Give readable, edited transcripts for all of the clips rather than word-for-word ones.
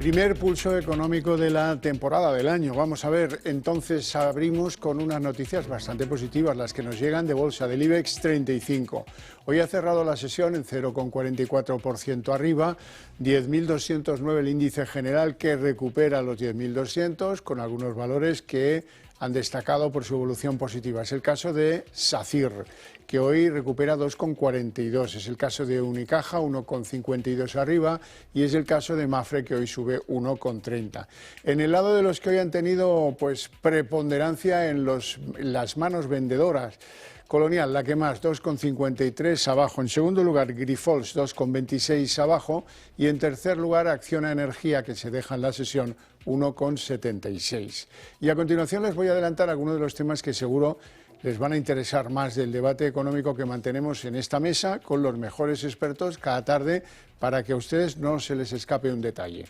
Primer pulso económico de la temporada del año. Vamos a ver, entonces abrimos con unas noticias bastante positivas, las que nos llegan de bolsa del IBEX 35. Hoy ha cerrado la sesión en 0,44% arriba, 10.209 el índice general que recupera los 10.200 con algunos valores que han destacado por su evolución positiva. Es el caso de SACIR, que hoy recupera 2,42. Es el caso de Unicaja, 1,52 arriba, y es el caso de Mapfre, que hoy sube 1,30. En el lado de los que hoy han tenido preponderancia en las manos vendedoras, Colonial, la que más, 2,53 abajo. En segundo lugar, Grifols, 2,26 abajo. Y en tercer lugar, Acciona Energía, que se deja en la sesión 1,76. Y a continuación les voy a adelantar algunos de los temas que seguro les van a interesar más del debate económico que mantenemos en esta mesa con los mejores expertos cada tarde para que a ustedes no se les escape un detalle.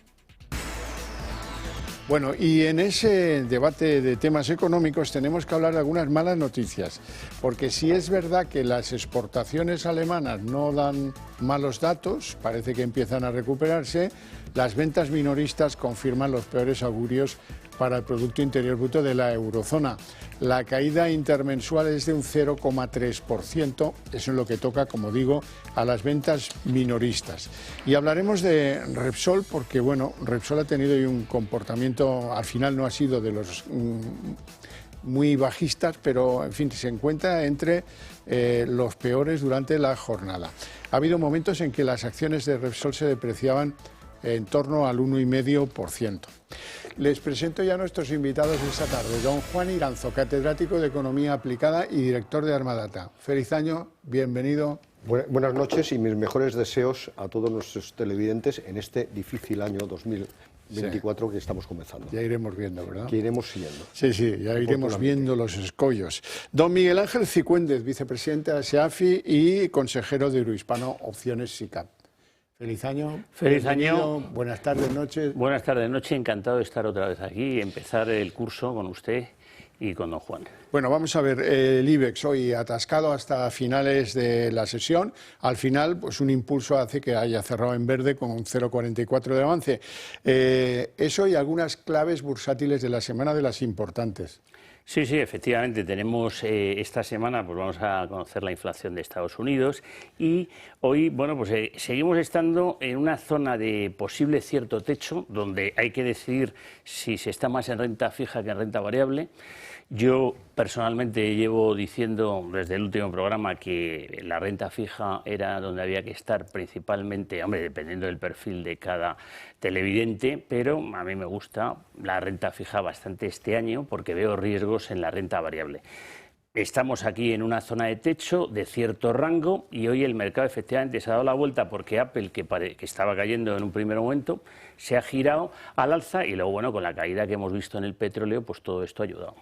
Bueno, y en ese debate de temas económicos tenemos que hablar de algunas malas noticias, porque si es verdad que las exportaciones alemanas no dan malos datos, parece que empiezan a recuperarse, las ventas minoristas confirman los peores augurios para el Producto Interior Bruto de la eurozona. La caída intermensual es de un 0,3%, eso es lo que toca, como digo, a las ventas minoristas. Y hablaremos de Repsol porque, bueno, Repsol ha tenido hoy un comportamiento, al final no ha sido de los muy bajistas, pero, en fin, se encuentra entre los peores durante la jornada. Ha habido momentos en que las acciones de Repsol se depreciaban en torno al 1,5%. Les presento ya a nuestros invitados de esta tarde. Don Juan Iranzo, catedrático de Economía Aplicada y director de Armadata. Feliz año, bienvenido. Buenas noches y mis mejores deseos a todos nuestros televidentes en este difícil año 2024 que estamos comenzando. Ya iremos viendo, ¿verdad? Que iremos siguiendo. Sí, ya iremos viendo los escollos. Don Miguel Ángel Cicúendez, vicepresidente de SEAFI y consejero de Eurohispano Opciones SICAP. Feliz año. Feliz año. Buenas tardes, noches. Buenas tardes, noche. Encantado de estar otra vez aquí y empezar el curso con usted y con don Juan. Bueno, vamos a ver, el IBEX hoy atascado hasta finales de la sesión. Al final, pues un impulso hace que haya cerrado en verde con un 0,44 de avance. Eso y algunas claves bursátiles de la semana de las importantes. Sí, efectivamente, tenemos esta semana, pues vamos a conocer la inflación de Estados Unidos y hoy, bueno, pues seguimos estando en una zona de posible cierto techo, donde hay que decidir si se está más en renta fija que en renta variable. Yo personalmente llevo diciendo desde el último programa que la renta fija era donde había que estar principalmente, hombre, dependiendo del perfil de cada televidente, pero a mí me gusta la renta fija bastante este año porque veo riesgos en la renta variable. Estamos aquí en una zona de techo de cierto rango y hoy el mercado efectivamente se ha dado la vuelta porque Apple, que estaba cayendo en un primer momento, se ha girado al alza y luego, bueno, con la caída que hemos visto en el petróleo, pues todo esto ha ayudado.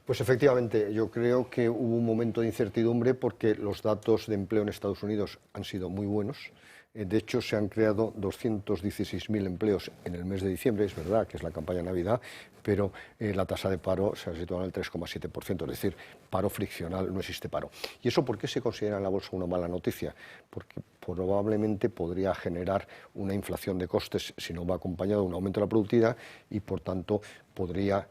Pues efectivamente, yo creo que hubo un momento de incertidumbre porque los datos de empleo en Estados Unidos han sido muy buenos. De hecho, se han creado 216.000 empleos en el mes de diciembre, es verdad que es la campaña de Navidad, pero la tasa de paro se ha situado en el 3,7%, es decir, paro friccional, no existe paro. ¿Y eso por qué se considera en la bolsa una mala noticia? Porque probablemente podría generar una inflación de costes si no va acompañado de un aumento de la productividad y, por tanto, podría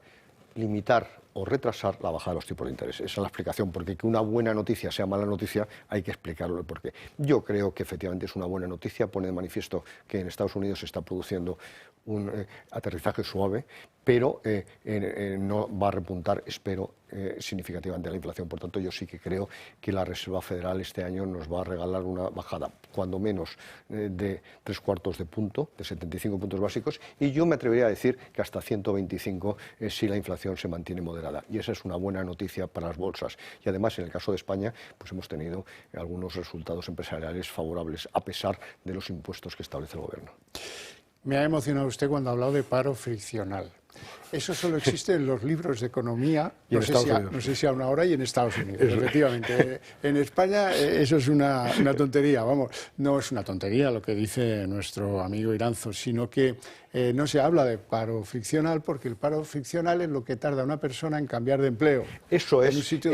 limitar o retrasar la bajada de los tipos de interés. Esa es la explicación, porque que una buena noticia sea mala noticia hay que explicarlo el porqué. Yo creo que efectivamente es una buena noticia, pone de manifiesto que en Estados Unidos se está produciendo un aterrizaje suave, pero no va a repuntar, espero, significativamente la inflación. Por tanto, yo sí que creo que la Reserva Federal este año nos va a regalar una bajada, cuando menos, de 3/4 de punto, de 75 puntos básicos, y yo me atrevería a decir que hasta 125 si la inflación se mantiene moderada. Y esa es una buena noticia para las bolsas. Y además, en el caso de España, pues hemos tenido algunos resultados empresariales favorables, a pesar de los impuestos que establece el Gobierno. Me ha emocionado usted cuando ha hablado de paro friccional. Eso solo existe en los libros de economía, y en Estados Unidos. No sé si aún ahora, y en Estados Unidos, efectivamente. En España eso es una tontería, vamos, no es una tontería lo que dice nuestro amigo Iranzo, sino que no se habla de paro friccional, porque el paro friccional es lo que tarda una persona en cambiar de empleo. Eso es. En un sitio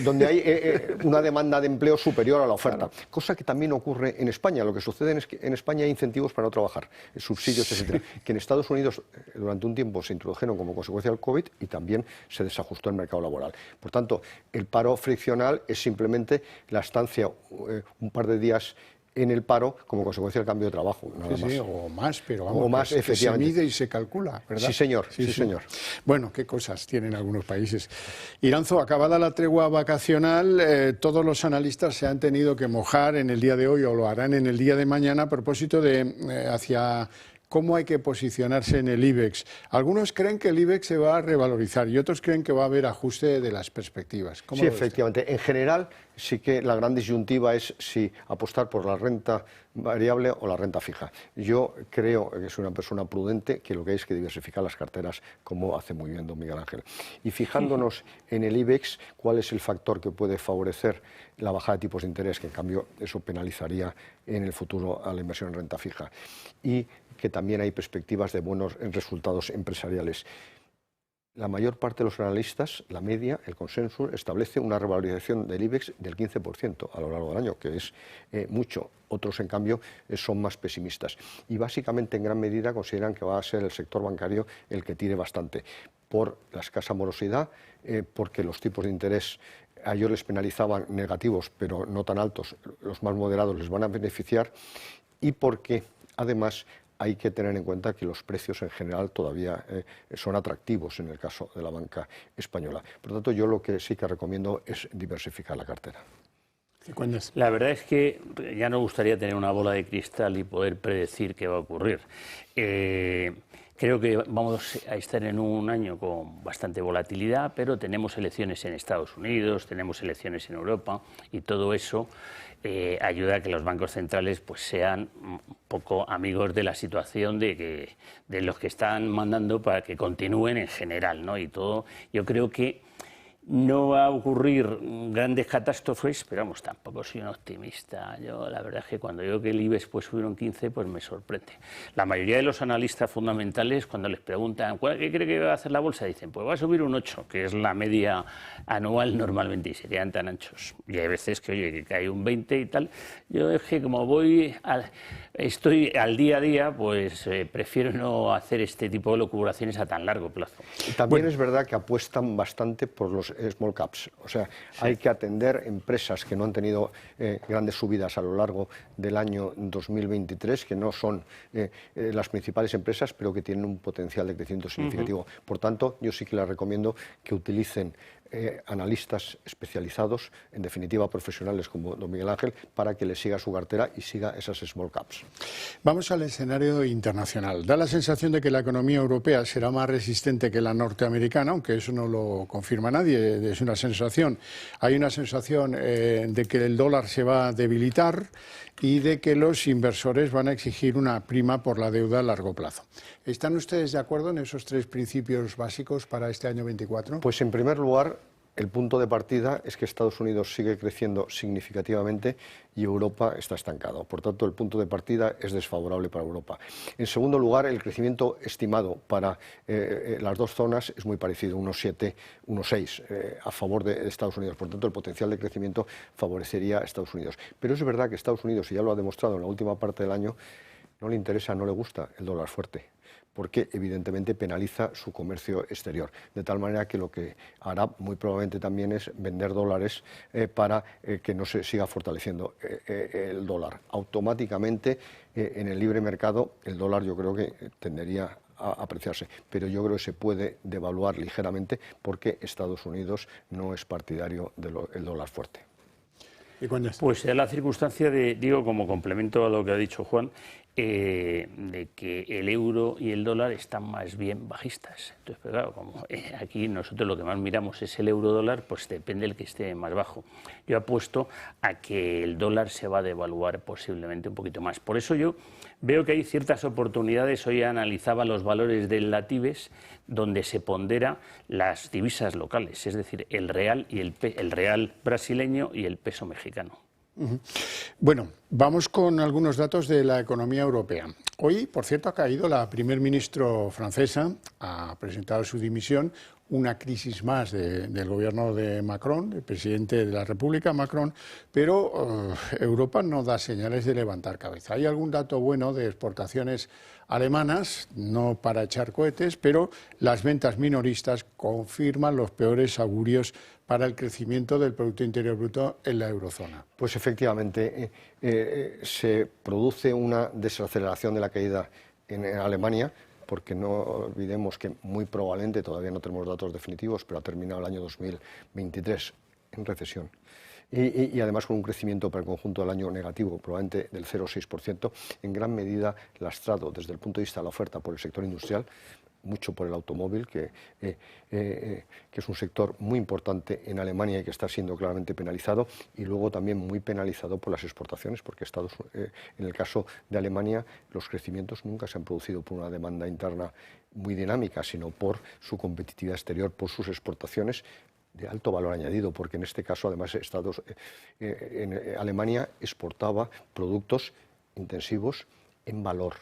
donde hay una demanda de empleo superior a la oferta. Claro. Cosa que también ocurre en España. Lo que sucede es que en España hay incentivos para no trabajar, subsidios, etcétera, que en Estados Unidos durante un tiempo se introdujeron como consecuencia del COVID y también se desajustó el mercado laboral. Por tanto, el paro friccional es simplemente la estancia un par de días en el paro como consecuencia del cambio de trabajo. Nada más. Sí, o más, pero vamos, o más, que se mide y se calcula, ¿verdad? Sí, señor. Sí, señor. Bueno, qué cosas tienen algunos países. Iranzo, acabada la tregua vacacional, todos los analistas se han tenido que mojar en el día de hoy o lo harán en el día de mañana a propósito de hacia cómo hay que posicionarse en el IBEX. Algunos creen que el IBEX se va a revalorizar y otros creen que va a haber ajuste de las perspectivas. Sí, efectivamente. En general, sí que la gran disyuntiva es si apostar por la renta variable o la renta fija. Yo creo que soy una persona prudente, que lo que hay es que diversificar las carteras, como hace muy bien don Miguel Ángel. Y fijándonos en el IBEX, ¿cuál es el factor que puede favorecer la bajada de tipos de interés? Que en cambio eso penalizaría en el futuro a la inversión en renta fija. Y que también hay perspectivas de buenos resultados empresariales. La mayor parte de los analistas, la media, el consenso, establece una revalorización del IBEX del 15% a lo largo del año, que es mucho. Otros, en cambio, son más pesimistas. Y básicamente, en gran medida, consideran que va a ser el sector bancario el que tire bastante por la escasa morosidad, porque los tipos de interés a ellos les penalizaban negativos, pero no tan altos, los más moderados les van a beneficiar, y porque, además, hay que tener en cuenta que los precios en general todavía son atractivos en el caso de la banca española. Por lo tanto, yo lo que sí que recomiendo es diversificar la cartera. La verdad es que ya nos gustaría tener una bola de cristal y poder predecir qué va a ocurrir. Creo que vamos a estar en un año con bastante volatilidad, pero tenemos elecciones en Estados Unidos, tenemos elecciones en Europa y todo eso ayuda a que los bancos centrales pues sean un poco amigos de la situación de los que están mandando para que continúen en general, ¿no? Y todo, yo creo que no va a ocurrir grandes catástrofes, pero vamos, tampoco soy un optimista. Yo la verdad es que cuando veo que el IBEX puede subir un 15, pues me sorprende. La mayoría de los analistas fundamentales, cuando les preguntan ¿qué cree que va a hacer la bolsa?, dicen, pues va a subir un 8, que es la media anual normalmente, y serían tan anchos. Y hay veces que, oye, que cae un 20 y tal. Yo es que como estoy al día a día, pues prefiero no hacer este tipo de locuraciones a tan largo plazo. También es verdad que apuestan bastante por los small caps, o sea, hay que atender empresas que no han tenido grandes subidas a lo largo del año 2023, que no son las principales empresas, pero que tienen un potencial de crecimiento significativo. Por tanto, yo sí que les recomiendo que utilicen analistas especializados, en definitiva profesionales como don Miguel Ángel, para que les siga su cartera y siga esas small caps. Vamos al escenario internacional. Da la sensación de que la economía europea será más resistente que la norteamericana, aunque eso no lo confirma nadie, es una sensación. Hay una sensación de que el dólar se va a debilitar y de que los inversores van a exigir una prima por la deuda a largo plazo. ¿Están ustedes de acuerdo en esos tres principios básicos para este año 24? Pues en primer lugar, el punto de partida es que Estados Unidos sigue creciendo significativamente y Europa está estancado. Por tanto, el punto de partida es desfavorable para Europa. En segundo lugar, el crecimiento estimado para las dos zonas es muy parecido, 1,7, 1,6 a favor de Estados Unidos. Por tanto, el potencial de crecimiento favorecería a Estados Unidos. Pero es verdad que Estados Unidos, y ya lo ha demostrado en la última parte del año, no le interesa, no le gusta el dólar fuerte, porque evidentemente penaliza su comercio exterior. De tal manera que lo que hará muy probablemente también es vender dólares para que no se siga fortaleciendo el dólar. Automáticamente en el libre mercado el dólar yo creo que tendería a apreciarse, pero yo creo que se puede devaluar ligeramente porque Estados Unidos no es partidario del dólar fuerte. Pues es la circunstancia de, digo, como complemento a lo que ha dicho Juan, de que el euro y el dólar están más bien bajistas. Entonces, pero claro, como aquí nosotros lo que más miramos es el euro-dólar, pues depende del que esté más bajo. Yo apuesto a que el dólar se va a devaluar posiblemente un poquito más. Por eso yo veo que hay ciertas oportunidades. Hoy analizaba los valores del Latibes, donde se pondera las divisas locales, es decir, el real y el real brasileño y el peso mexicano. Bueno, vamos con algunos datos de la economía europea. Hoy, por cierto, ha caído la primer ministro francesa, ha presentado su dimisión, una crisis más del gobierno de Macron, el presidente de la República, Macron, pero Europa no da señales de levantar cabeza. Hay algún dato bueno de exportaciones alemanas, no para echar cohetes, pero las ventas minoristas confirman los peores augurios para el crecimiento del Producto Interior Bruto en la eurozona. Pues efectivamente, se produce una desaceleración de la caída en Alemania, porque no olvidemos que muy probablemente, todavía no tenemos datos definitivos, pero ha terminado el año 2023 en recesión. Y además con un crecimiento para el conjunto del año negativo, probablemente del 0,6%, en gran medida lastrado desde el punto de vista de la oferta por el sector industrial, mucho por el automóvil, que es un sector muy importante en Alemania y que está siendo claramente penalizado, y luego también muy penalizado por las exportaciones, porque en el caso de Alemania los crecimientos nunca se han producido por una demanda interna muy dinámica, sino por su competitividad exterior, por sus exportaciones de alto valor añadido, porque en este caso además Alemania exportaba productos intensivos en valor,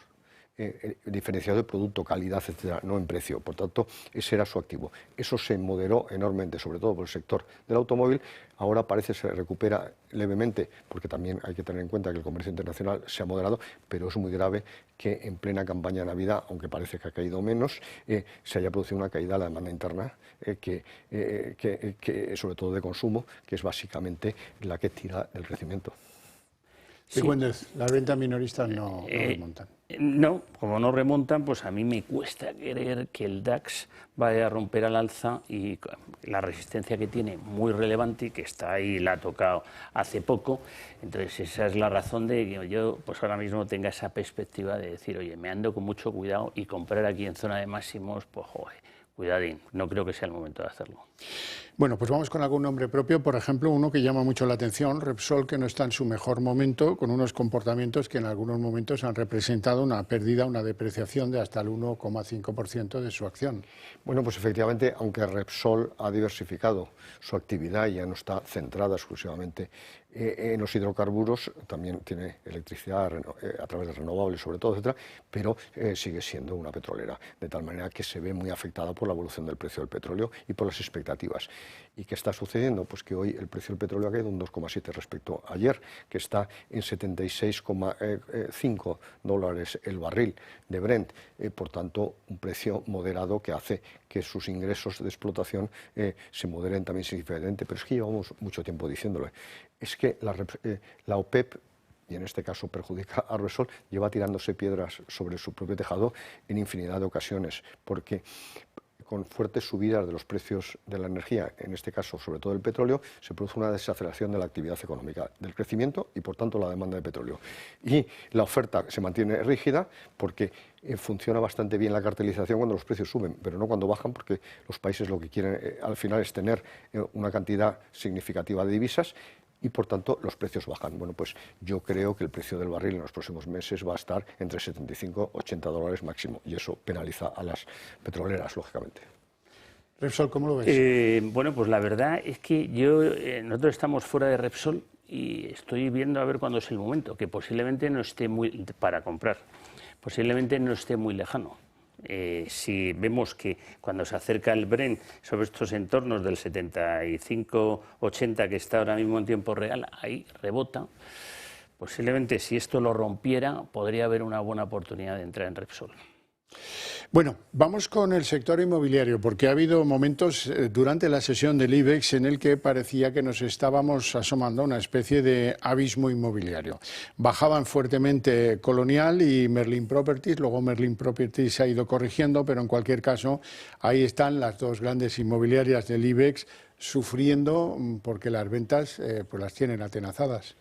diferenciado de producto, calidad, etcétera, no en precio. Por tanto, ese era su activo. Eso se moderó enormemente, sobre todo por el sector del automóvil. Ahora parece que se recupera levemente, porque también hay que tener en cuenta que el comercio internacional se ha moderado, pero es muy grave que en plena campaña de Navidad, aunque parece que ha caído menos, se haya producido una caída de la demanda interna, sobre todo de consumo, que es básicamente la que tira el crecimiento. Sí. Las ventas minoristas no remontan. No, como no remontan, pues a mí me cuesta creer que el DAX vaya a romper al alza, y la resistencia que tiene muy relevante y que está ahí, la ha tocado hace poco. Entonces esa es la razón de que yo pues ahora mismo tenga esa perspectiva de decir, oye, me ando con mucho cuidado, y comprar aquí en zona de máximos, pues joder, cuidadín, no creo que sea el momento de hacerlo. Bueno, pues vamos con algún nombre propio, por ejemplo, uno que llama mucho la atención, Repsol, que no está en su mejor momento, con unos comportamientos que en algunos momentos han representado una pérdida, una depreciación de hasta el 1,5% de su acción. Bueno, pues efectivamente, aunque Repsol ha diversificado su actividad y ya no está centrada exclusivamente en los hidrocarburos, también tiene electricidad a través de renovables, sobre todo, etcétera, pero sigue siendo una petrolera, de tal manera que se ve muy afectada por la evolución del precio del petróleo y por las expectativas. ¿Y qué está sucediendo? Pues que hoy el precio del petróleo ha caído un 2,7 respecto a ayer, que está en $76,5 el barril de Brent, por tanto un precio moderado que hace que sus ingresos de explotación se moderen también significativamente. Pero es que llevamos mucho tiempo diciéndolo. Es que la OPEP, y en este caso perjudica a Repsol, lleva tirándose piedras sobre su propio tejado en infinidad de ocasiones, porque con fuertes subidas de los precios de la energía, en este caso sobre todo el petróleo, se produce una desaceleración de la actividad económica, del crecimiento y por tanto la demanda de petróleo. Y la oferta se mantiene rígida porque funciona bastante bien la cartelización cuando los precios suben, pero no cuando bajan, porque los países lo que quieren al final es tener una cantidad significativa de divisas, y por tanto los precios bajan. Bueno, pues yo creo que el precio del barril en los próximos meses va a estar entre 75 y $80 máximo, y eso penaliza a las petroleras, lógicamente. Repsol, ¿cómo lo ves? Bueno, pues la verdad es que nosotros estamos fuera de Repsol y estoy viendo a ver cuándo es el momento, que posiblemente no esté para comprar, posiblemente no esté muy lejano. Si vemos que cuando se acerca el Brent sobre estos entornos del 75-80 que está ahora mismo en tiempo real, ahí rebota, posiblemente si esto lo rompiera podría haber una buena oportunidad de entrar en Repsol. Bueno, vamos con el sector inmobiliario, porque ha habido momentos durante la sesión del IBEX en el que parecía que nos estábamos asomando a una especie de abismo inmobiliario. Bajaban fuertemente Colonial y Merlin Properties, luego Merlin Properties se ha ido corrigiendo, pero en cualquier caso ahí están las dos grandes inmobiliarias del IBEX sufriendo porque las ventas pues las tienen atenazadas.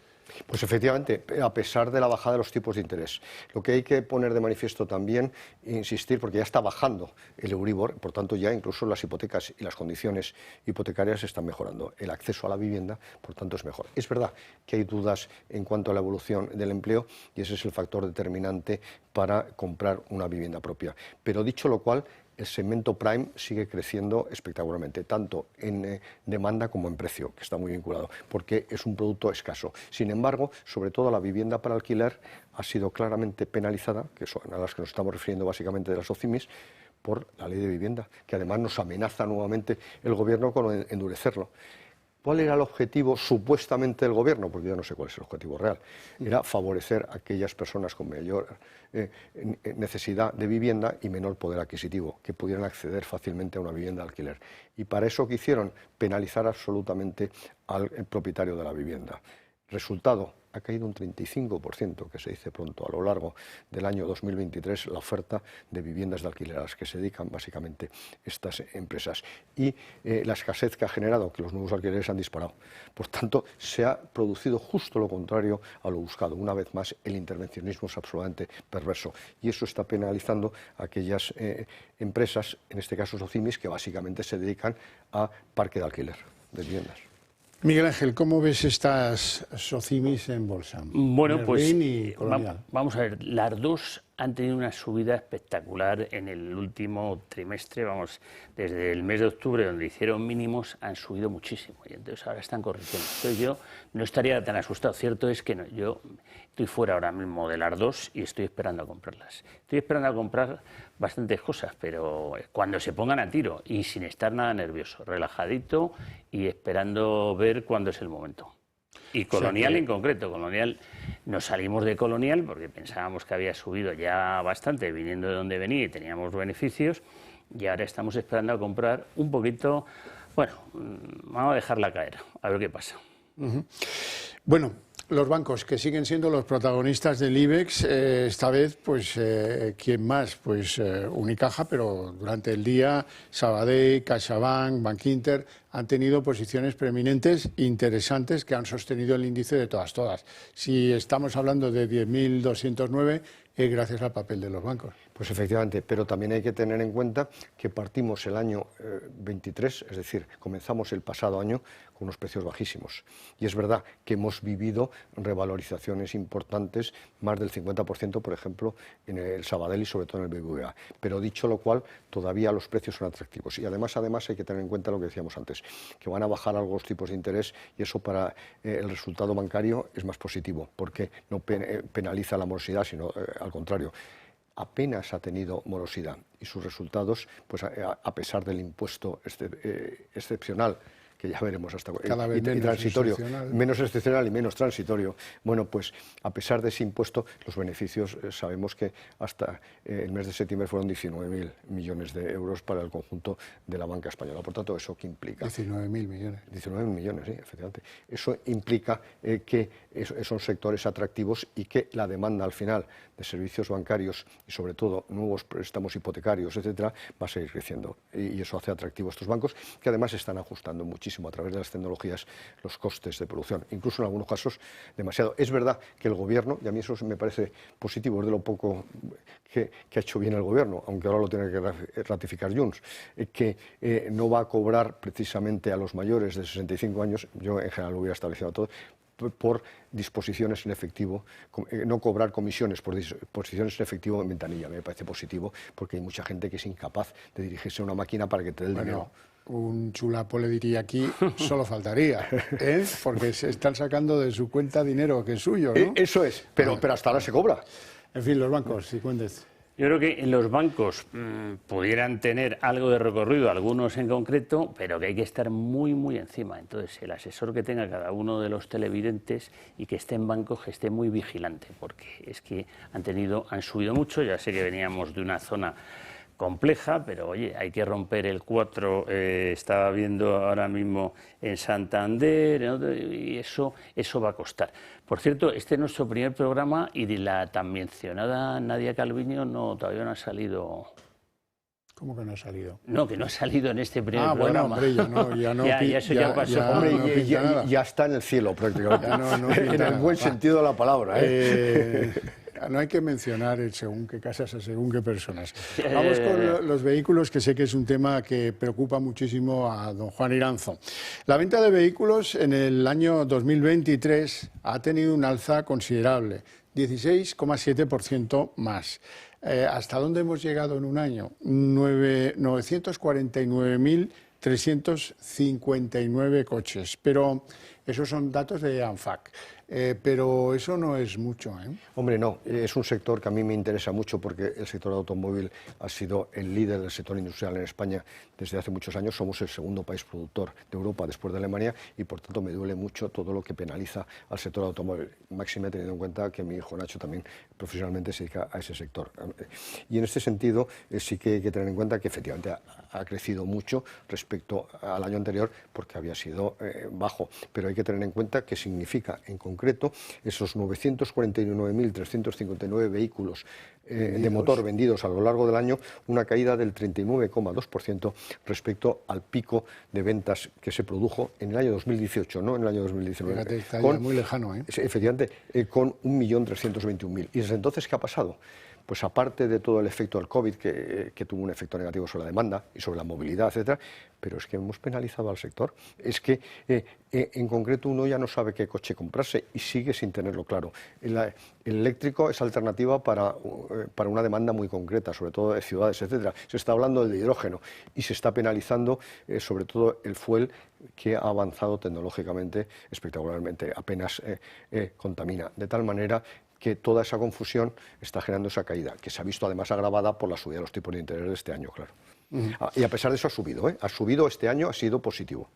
Pues efectivamente, a pesar de la bajada de los tipos de interés. Lo que hay que poner de manifiesto también, insistir, porque ya está bajando el Euribor, por tanto ya incluso las hipotecas y las condiciones hipotecarias están mejorando. El acceso a la vivienda, por tanto, es mejor. Es verdad que hay dudas en cuanto a la evolución del empleo y ese es el factor determinante para comprar una vivienda propia. Pero dicho lo cual, el segmento prime sigue creciendo espectacularmente, tanto en demanda como en precio, que está muy vinculado, porque es un producto escaso. Sin embargo, sobre todo la vivienda para alquiler ha sido claramente penalizada, que son a las que nos estamos refiriendo básicamente de las OCIMIS, por la ley de vivienda, que además nos amenaza nuevamente el Gobierno con endurecerlo. ¿Cuál era el objetivo supuestamente del Gobierno? Porque yo no sé cuál es el objetivo real. Era favorecer a aquellas personas con mayor necesidad de vivienda y menor poder adquisitivo, que pudieran acceder fácilmente a una vivienda de alquiler. Y para eso que hicieron, penalizar absolutamente al propietario de la vivienda. Resultado, ha caído un 35%, que se dice pronto, a lo largo del año 2023, la oferta de viviendas de alquiler a las que se dedican básicamente estas empresas. Y la escasez que ha generado, que los nuevos alquileres han disparado. Por tanto, se ha producido justo lo contrario a lo buscado. Una vez más, el intervencionismo es absolutamente perverso. Y eso está penalizando a aquellas empresas, en este caso SOCIMIS, que básicamente se dedican a parque de alquiler de viviendas. Miguel Ángel, ¿cómo ves estas SOCIMIS en bolsa? Bueno, pues y Colonial. vamos a ver, las dos han tenido una subida espectacular en el último trimestre, vamos, desde el mes de octubre, donde hicieron mínimos, han subido muchísimo y entonces ahora están corrigiendo. Entonces yo no estaría tan asustado. Cierto es que no, yo estoy fuera ahora mismo de las dos y estoy esperando a comprarlas. Estoy esperando a comprar bastantes cosas, pero cuando se pongan a tiro y sin estar nada nervioso, relajadito y esperando ver cuándo es el momento. Y Colonial en concreto, Colonial, nos salimos de Colonial porque pensábamos que había subido ya bastante viniendo de donde venía y teníamos beneficios y ahora estamos esperando a comprar un poquito, bueno, vamos a dejarla caer, a ver qué pasa. Bueno, los bancos que siguen siendo los protagonistas del IBEX, esta vez, pues, ¿quién más? Pues Unicaja, pero durante el día Sabadell, CaixaBank, Bankinter han tenido posiciones preeminentes interesantes que han sostenido el índice de todas. Si estamos hablando de 10.209, es gracias al papel de los bancos. Pues efectivamente, pero también hay que tener en cuenta que partimos el año 23, es decir, comenzamos el pasado año con unos precios bajísimos. Y es verdad que hemos vivido revalorizaciones importantes, más del 50%, por ejemplo, en el Sabadell y sobre todo en el BBVA. Pero dicho lo cual, todavía los precios son atractivos. Y además hay que tener en cuenta lo que decíamos antes, que van a bajar algo los tipos de interés y eso para el resultado bancario es más positivo, porque no penaliza la morosidad, sino al contrario. Apenas ha tenido morosidad y sus resultados, pues a pesar del impuesto excepcional, que ya veremos hasta cada vez y transitorio, menos excepcional y menos transitorio. Bueno, pues a pesar de ese impuesto, los beneficios sabemos que hasta el mes de septiembre fueron 19.000 millones de euros para el conjunto de la banca española. Por tanto, ¿eso qué implica? 19.000 millones. 19.000 millones, sí, efectivamente. Eso implica que son sectores atractivos y que la demanda al final de servicios bancarios y sobre todo nuevos préstamos hipotecarios, etcétera, va a seguir creciendo. Y eso hace atractivos estos bancos, que además están ajustando muchísimo a través de las tecnologías los costes de producción, incluso en algunos casos demasiado. Es verdad que el Gobierno, y a mí eso me parece positivo, es de lo poco que ha hecho bien el Gobierno, aunque ahora lo tiene que ratificar Junts, que no va a cobrar precisamente a los mayores de 65 años, yo en general lo hubiera establecido a todos, por disposiciones en efectivo, no cobrar comisiones por disposiciones en efectivo en ventanilla. Me parece positivo porque hay mucha gente que es incapaz de dirigirse a una máquina para que te dé el dinero. Un chulapo le diría aquí, solo faltaría, porque se están sacando de su cuenta dinero que es suyo, ¿no? Eso es, pero hasta ahora se cobra. En fin, los bancos, si cuentes. Yo creo que en los bancos pudieran tener algo de recorrido, algunos en concreto, pero que hay que estar muy, muy encima. Entonces, el asesor que tenga cada uno de los televidentes y que esté en bancos, que esté muy vigilante, porque es que han subido mucho. Ya sé que veníamos de una zona compleja, pero oye, hay que romper el 4, estaba viendo ahora mismo en Santander, ¿no? Y eso va a costar. Por cierto, este es nuestro primer programa y de la tan mencionada Nadia Calviño todavía no ha salido ¿Cómo que no ha salido? No, que no ha salido en este primer programa. Bueno, hombre, ya no. Eso ya pasó. Hombre, ya está en el cielo prácticamente. En el buen sentido de la palabra. No hay que mencionar el según qué casas a según qué personas. Vamos con los vehículos, que sé que es un tema que preocupa muchísimo a don Juan Iranzo. La venta de vehículos en el año 2023 ha tenido un alza considerable, 16,7% más. ¿Hasta dónde hemos llegado en un año? 949.359 coches, pero esos son datos de ANFAC. Pero eso no es mucho, ¿eh? Hombre, no, es un sector que a mí me interesa mucho porque el sector automóvil ha sido el líder del sector industrial en España desde hace muchos años. Somos el segundo país productor de Europa después de Alemania y por tanto me duele mucho todo lo que penaliza al sector automóvil. Máxime teniendo en cuenta que mi hijo Nacho también profesionalmente se dedica a ese sector. Y en este sentido sí que hay que tener en cuenta que efectivamente ha crecido mucho respecto al año anterior porque había sido bajo, pero hay que tener en cuenta que significa en concreto esos 949.359 vehículos de motor vendidos a lo largo del año, una caída del 39,2% respecto al pico de ventas que se produjo en el año 2018, no en el año 2019. Fíjate, está ya muy lejano, ¿eh? Efectivamente, con 1.321.000. ¿Y desde entonces qué ha pasado? Pues aparte de todo el efecto del COVID, que tuvo un efecto negativo sobre la demanda y sobre la movilidad, etcétera, pero es que hemos penalizado al sector. Es que en concreto uno ya no sabe qué coche comprarse y sigue sin tenerlo claro. El eléctrico es alternativa para una demanda muy concreta, sobre todo de ciudades, etcétera. Se está hablando del hidrógeno y se está penalizando sobre todo el fuel, que ha avanzado tecnológicamente espectacularmente, apenas contamina, de tal manera que toda esa confusión está generando esa caída, que se ha visto además agravada por la subida de los tipos de interés de este año, claro. Y a pesar de eso ha subido este año, ha sido positivo.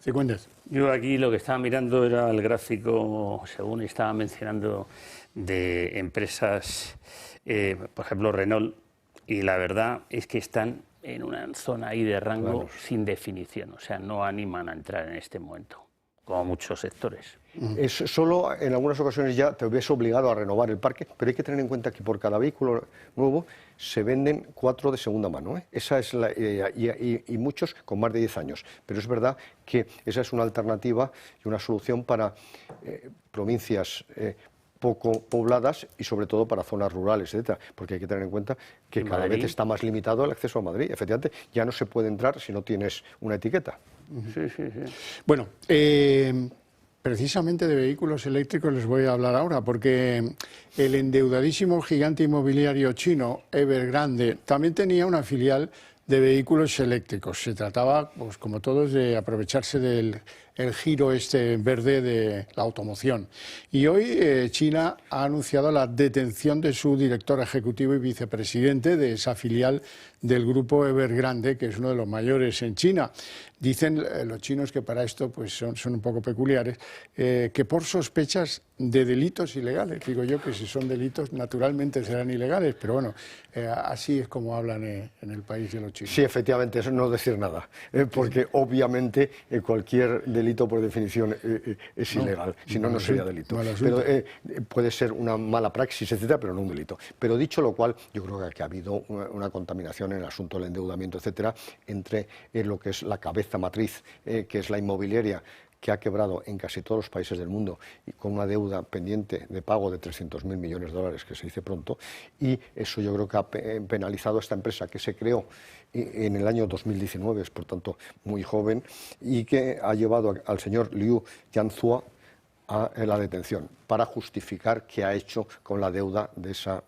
Cifuentes. Yo aquí lo que estaba mirando era el gráfico, según estaba mencionando, de empresas, por ejemplo Renault, y la verdad es que están en una zona ahí de rango sin definición, o sea, no animan a entrar en este momento, como muchos sectores. Es solo en algunas ocasiones ya te ves obligado a renovar el parque, pero hay que tener en cuenta que por cada vehículo nuevo se venden 4 de segunda mano, ¿eh? Esa es y muchos con más de 10 años. Pero es verdad que esa es una alternativa y una solución para provincias poco pobladas y sobre todo para zonas rurales, etcétera, porque hay que tener en cuenta que cada vez está más limitado el acceso a Madrid. Efectivamente, ya no se puede entrar si no tienes una etiqueta. Sí. Bueno, precisamente de vehículos eléctricos les voy a hablar ahora, porque el endeudadísimo gigante inmobiliario chino Evergrande también tenía una filial de vehículos eléctricos. Se trataba, pues como todos, de aprovecharse del giro este verde de la automoción. Y hoy China ha anunciado la detención de su director ejecutivo y vicepresidente de esa filial del grupo Evergrande, que es uno de los mayores en China. Dicen los chinos que para esto pues son un poco peculiares, que por sospechas de delitos ilegales. Digo yo que si son delitos naturalmente serán ilegales, pero bueno, así es como hablan en el país de los chinos. Sí, efectivamente, eso no es decir nada, porque obviamente cualquier delito por definición es ilegal, si no, no sería delito. Pero puede ser una mala praxis, etcétera, pero no un delito. Pero dicho lo cual, yo creo que ha habido una contaminación en el asunto del endeudamiento, etcétera, entre lo que es la cabeza matriz, que es la inmobiliaria, que ha quebrado en casi todos los países del mundo y con una deuda pendiente de pago de 300.000 millones de dólares, que se dice pronto, y eso yo creo que ha penalizado a esta empresa que se creó en el año 2019, es por tanto muy joven, y que ha llevado al señor Liu Jianzhua a la detención para justificar qué ha hecho con la deuda de esa,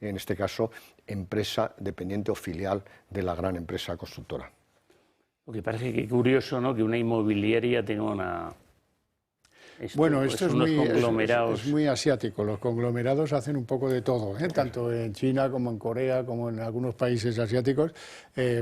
en este caso, empresa dependiente o filial de la gran empresa constructora. Lo que parece que curioso, ¿no?, que una inmobiliaria tenga una... Bueno, esto es muy asiático. Los conglomerados hacen un poco de todo, ¿eh? Tanto en China como en Corea, como en algunos países asiáticos.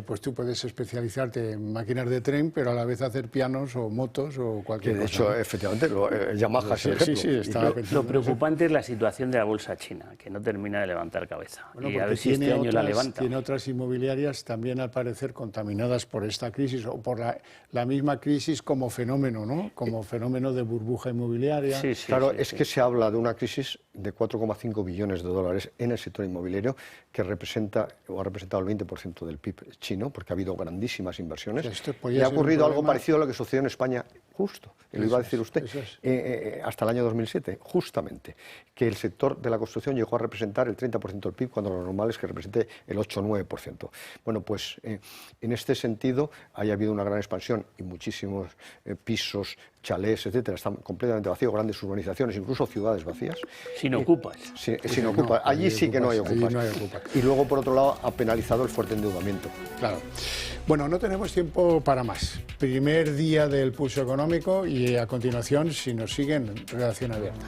Pues tú puedes especializarte en máquinas de tren, pero a la vez hacer pianos o motos o cualquier cosa. De hecho, efectivamente, Yamaha es el ejemplo. Lo preocupante es la situación de la bolsa china, que no termina de levantar cabeza. Bueno, y a ver si este año la levanta. Tiene otras inmobiliarias también, al parecer, contaminadas por esta crisis o por la misma crisis como fenómeno, ¿no? Como fenómeno de burbuja burbuja inmobiliaria. Sí, sí, claro, sí, es sí. que se habla de una crisis de 4,5 billones de dólares en el sector inmobiliario, que representa o ha representado el 20% del PIB chino, porque ha habido grandísimas inversiones. Esto Y podía ha ser un ocurrido algo problema. parecido a lo que sucedió en España, justo, lo iba a decir usted, eso es. hasta el año 2007, justamente, que el sector de la construcción llegó a representar el 30% del PIB, cuando lo normal es que represente el 8 o 9%. Bueno, pues en este sentido haya habido una gran expansión y muchísimos pisos, chalés, etcétera, están completamente vacíos, grandes urbanizaciones, incluso ciudades vacías. Sin ocupas. Sin ocupas. Allí sí que no hay ocupas. Allí no hay ocupas. Y luego, por otro lado, ha penalizado el fuerte endeudamiento. Claro. Bueno, no tenemos tiempo para más. Primer día del pulso económico y a continuación, si nos siguen, Redacción Abierta.